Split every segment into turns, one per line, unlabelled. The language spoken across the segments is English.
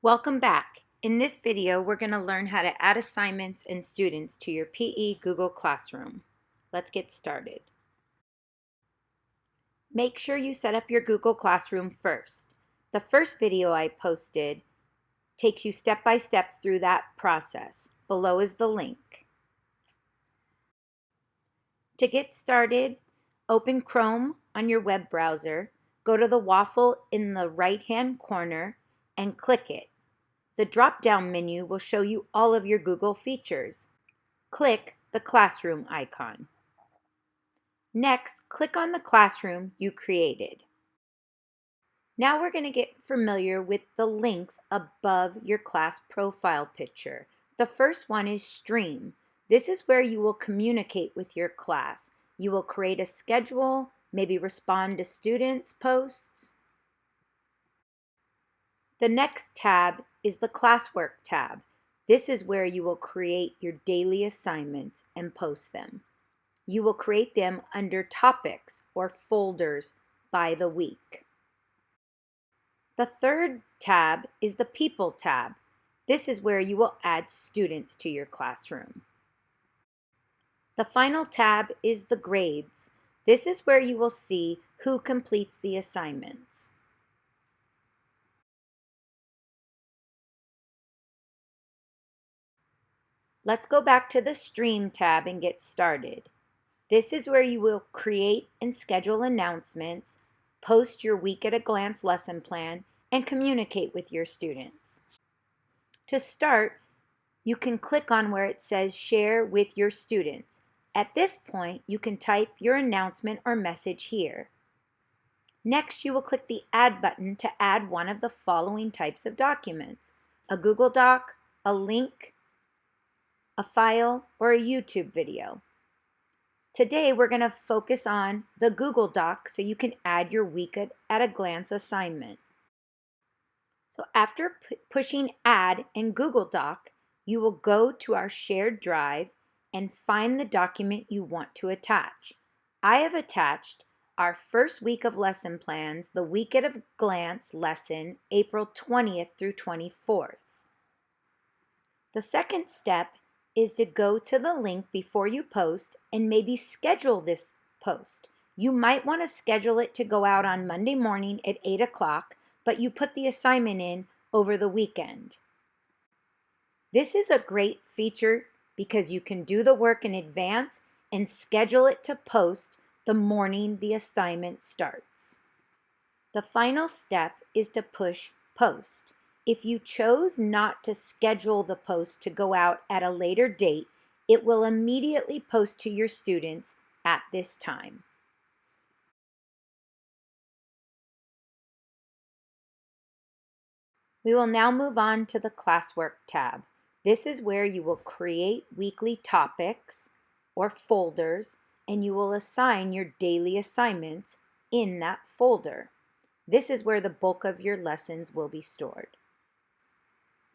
Welcome back. In this video, we're going to learn how to add assignments and students to your PE Google Classroom. Let's get started. Make sure you set up your Google Classroom first. The first video I posted takes you step by step through that process. Below is the link. To get started, open Chrome on your web browser, go to the waffle in the right-hand corner and click it. The drop-down menu will show you all of your Google features. Click the classroom icon. Next, click on the classroom you created. Now we're going to get familiar with the links above your class profile picture. The first one is Stream. This is where you will communicate with your class. You will create a schedule, maybe respond to students' posts. The next tab is the Classwork tab. This is where you will create your daily assignments and post them. You will create them under topics or folders by the week. The third tab is the People tab. This is where you will add students to your classroom. The final tab is the Grades. This is where you will see who completes the assignments. Let's go back to the Stream tab and get started. This is where you will create and schedule announcements, post your week-at-a-glance lesson plan, and communicate with your students. To start, you can click on where it says Share with your students. At this point, you can type your announcement or message here. Next, you will click the Add button to add one of the following types of documents: a Google Doc, a link, a file, or a YouTube video. Today we're going to focus on the Google Doc so you can add your week-at-a-glance assignment. So after pushing Add in Google Doc, you will go to our shared drive and find the document you want to attach. I have attached our first week of lesson plans, the week-at-a-glance lesson, April 20th through 24th. The second step is to go to the link before you post and maybe schedule this post. You might want to schedule it to go out on Monday morning at 8 o'clock, but you put the assignment in over the weekend. This is a great feature because you can do the work in advance and schedule it to post the morning the assignment starts. The final step is to push Post. If you chose not to schedule the post to go out at a later date, it will immediately post to your students at this time. We will now move on to the Classwork tab. This is where you will create weekly topics or folders, and you will assign your daily assignments in that folder. This is where the bulk of your lessons will be stored.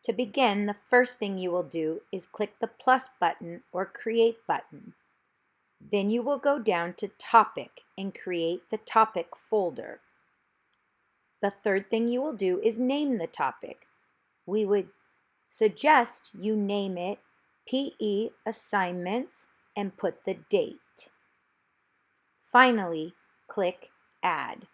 To begin, the first thing you will do is click the plus button or create button. Then you will go down to Topic and create the topic folder. The third thing you will do is name the topic. We would suggest you name it PE Assignments and put the date. Finally, click Add.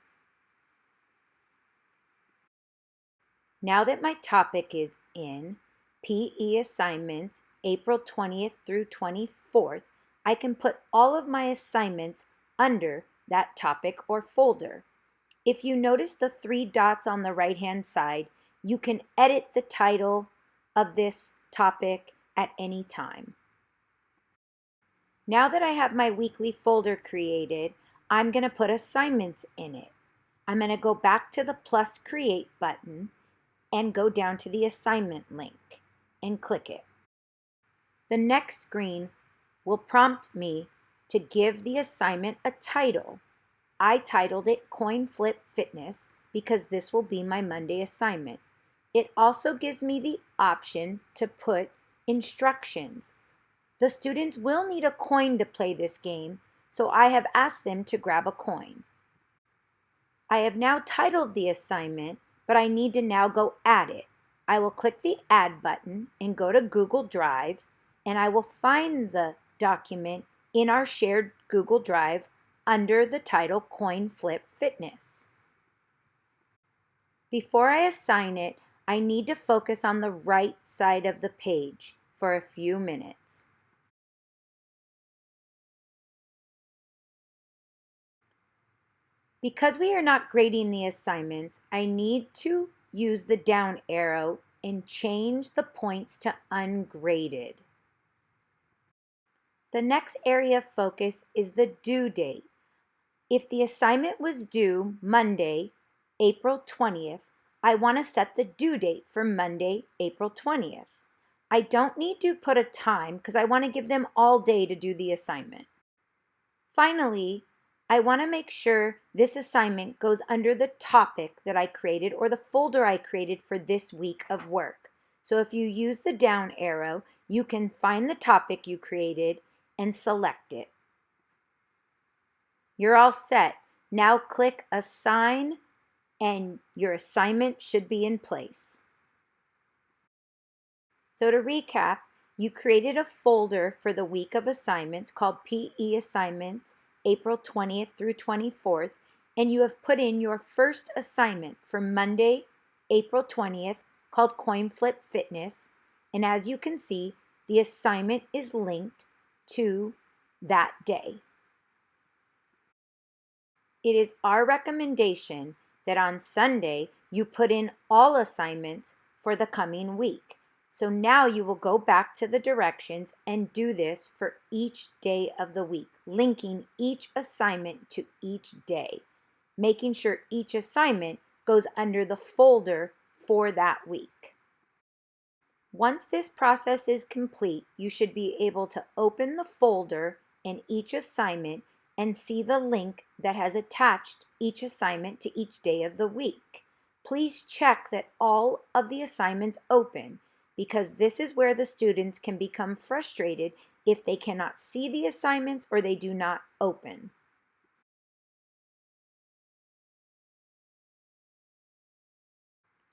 Now that my topic is in PE Assignments, April 20th through 24th, I can put all of my assignments under that topic or folder. If you notice the three dots on the right-hand side, you can edit the title of this topic at any time. Now that I have my weekly folder created, I'm going to put assignments in it. I'm going to go back to the plus Create button and go down to the assignment link and click it. The next screen will prompt me to give the assignment a title. I titled it Coin Flip Fitness because this will be my Monday assignment. It also gives me the option to put instructions. The students will need a coin to play this game, so I have asked them to grab a coin. I have now titled the assignment, but I need to now go add it. I will click the Add button and go to Google Drive, and I will find the document in our shared Google Drive under the title Coin Flip Fitness. Before I assign it, I need to focus on the right side of the page for a few minutes. Because we are not grading the assignments, I need to use the down arrow and change the points to ungraded. The next area of focus is the due date. If the assignment was due Monday, April 20th, I want to set the due date for Monday, April 20th. I don't need to put a time because I want to give them all day to do the assignment. Finally, I want to make sure this assignment goes under the topic that I created or the folder I created for this week of work. So if you use the down arrow, you can find the topic you created and select it. You're all set. Now click Assign and your assignment should be in place. So to recap, you created a folder for the week of assignments called PE Assignments, April 20th through 24th, and you have put in your first assignment for Monday, April 20th, called Coin Flip Fitness, and as you can see, the assignment is linked to that day. It is our recommendation that on Sunday you put in all assignments for the coming week. So now you will go back to the directions and do this for each day of the week, linking each assignment to each day, making sure each assignment goes under the folder for that week. Once this process is complete, you should be able to open the folder and each assignment and see the link that has attached each assignment to each day of the week. Please check that all of the assignments open, because this is where the students can become frustrated if they cannot see the assignments or they do not open.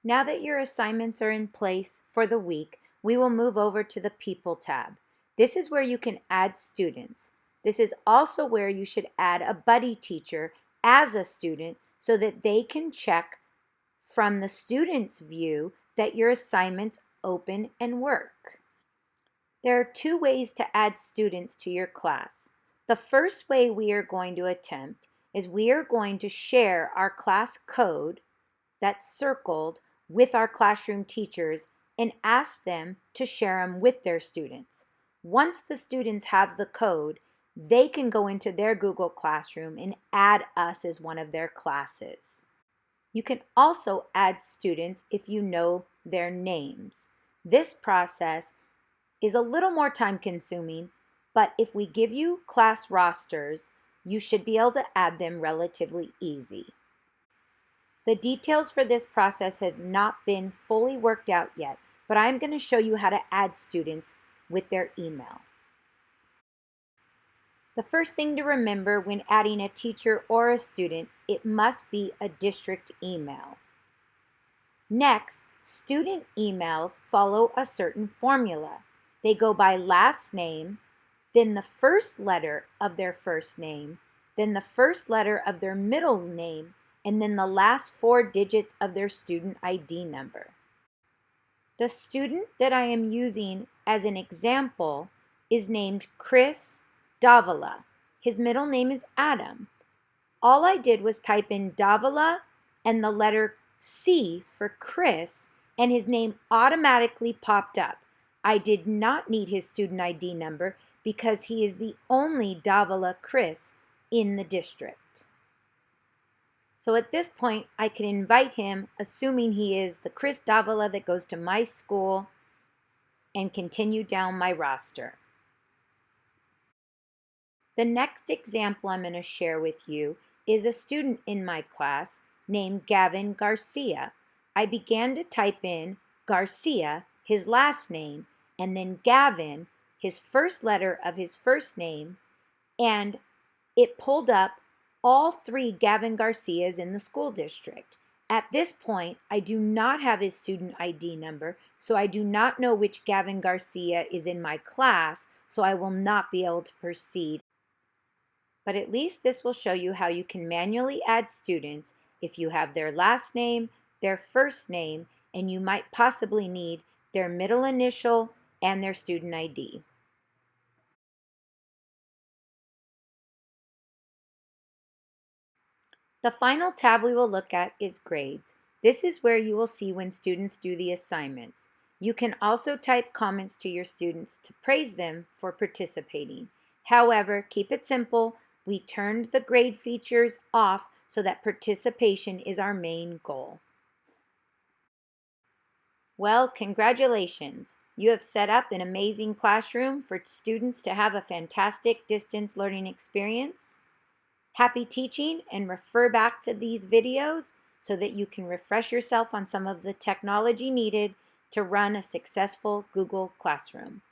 Now that your assignments are in place for the week, we will move over to the People tab. This is where you can add students. This is also where you should add a buddy teacher as a student so that they can check from the student's view that your assignments open and work. There are two ways to add students to your class. The first way we are going to attempt is we are going to share our class code that's circled with our classroom teachers and ask them to share them with their students. Once the students have the code, they can go into their Google Classroom and add us as one of their classes. You can also add students if you know their names. This process is a little more time consuming, but if we give you class rosters, you should be able to add them relatively easy. The details for this process have not been fully worked out yet, but I'm going to show you how to add students with their email. The first thing to remember when adding a teacher or a student, it must be a district email. Next, student emails follow a certain formula. They go by last name, then the first letter of their first name, then the first letter of their middle name, and then the last 4 digits of their student ID number. The student that I am using as an example is named Chris Davila. His middle name is Adam. All I did was type in Davila and the letter C for Chris, and his name automatically popped up. I did not need his student ID number because he is the only Davila Chris in the district. So at this point, I can invite him, assuming he is the Chris Davila that goes to my school, and continue down my roster. The next example I'm going to share with you is a student in my class named Gavin Garcia. I began to type in Garcia, his last name, and then Gavin, his first letter of his first name, and it pulled up all 3 Gavin Garcias in the school district. At this point, I do not have his student ID number, so I do not know which Gavin Garcia is in my class, so I will not be able to proceed. But at least this will show you how you can manually add students if you have their last name, their first name, and you might possibly need their middle initial and their student ID. The final tab we will look at is grades. This is where you will see when students do the assignments. You can also type comments to your students to praise them for participating. However, keep it simple. We turned the grade features off so that participation is our main goal. Well, congratulations! You have set up an amazing classroom for students to have a fantastic distance learning experience. Happy teaching, and refer back to these videos so that you can refresh yourself on some of the technology needed to run a successful Google Classroom.